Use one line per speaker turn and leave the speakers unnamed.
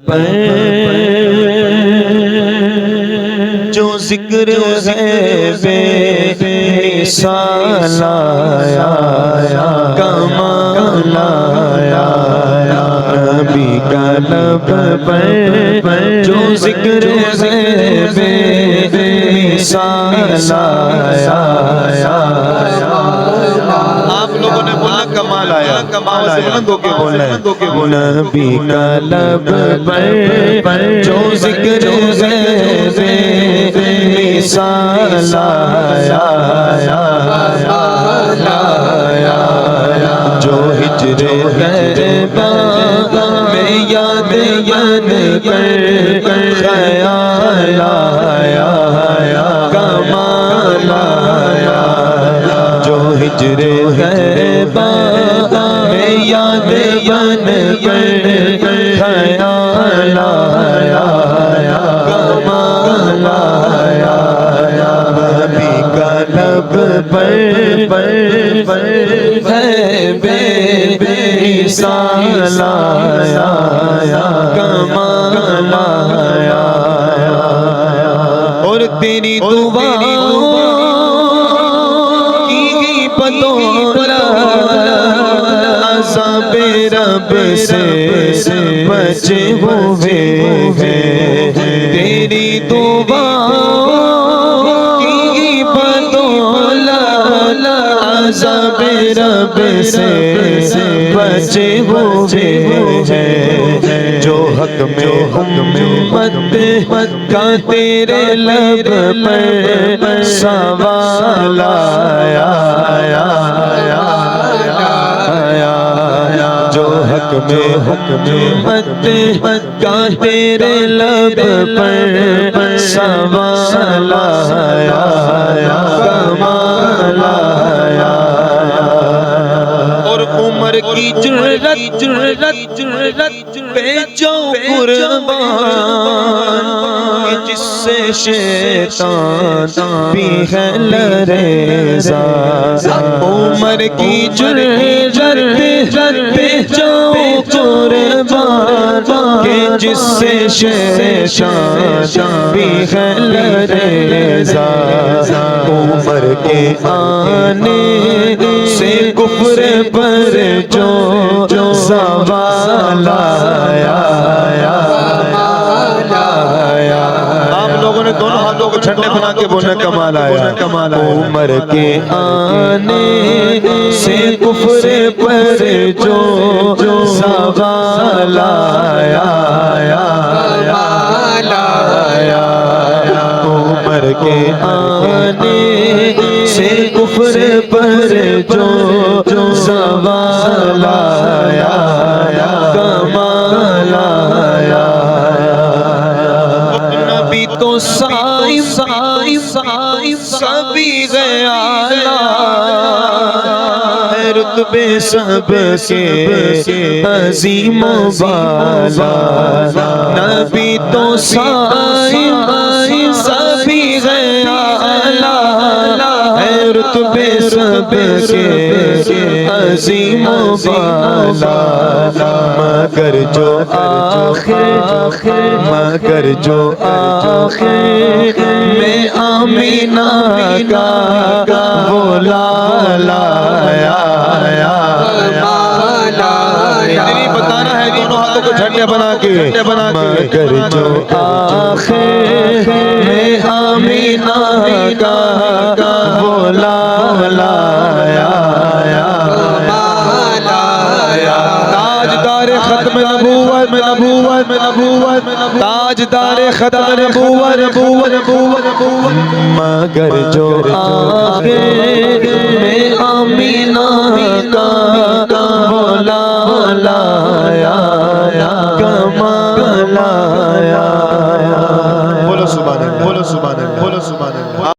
پر جو ذکر ہے بے مثال آیا کمال آیا نبی کا لب پر جو ذکر ہے بے مثال آیا آپ لوگوں نے بولا کمال آیا کمال آیا دو کے بولنا ہے نبی کا لب پر جو ذکر ہے بے مثال آیا جو ہجر غیبہ میں یاد کر خیال آیا کمال آیا جو ہجر غیبہ میں یاد کر خیال آیا کمال آیا نبی کا لب پر ہے بے مثال آیا کمال آیا اور تیری دعاؤں کی بدولت عذاب رب سے بچے ہوئے ہیں تیری دعاؤں کی بدولت عذاب رب سے بچے ہوئے ہیں جو حق میں امت کا تیرے لب پر سوال آیا جو حق میں امت کا تیرے لب پر سوال آیا کمال آیا اور عمر کی جرت پہ جو قربان جس سے شیطان بھی ہے لرزا عمر کی جرت پہ جو قربان جس سے شیطان بھی ہے لرزا عمر کے آنے سے کفر پر جو سوال آیا آپ لوگوں نے دونوں ہاتھوں کو چھٹے بنا کے بولنا کمال آیا عمر کے آنے سے کفر پر جو سوال آیا عمر کے آنے سے کفر پر جو سوال آیا کمال آیا نبی تو سائم سبھی گیا رتبے سب کے عظیم و بالا نبی تو سائم سبھی گیا رتبے سب کے عظیم و بالا مگر جو آخر میں آمینہ کا وہ لالا بتانا ہے دونوں ہاتھوں کو جھنڈے بنا کے مگر جو آخر میں آمینہ کا وہ لالا تاجدار ختم نبوت تاجدار ختم نبوت مگر جو آخر میں آمینہ کا وہ لالا کمال آیا بولو سبحان اللہ بولو سبحان اللہ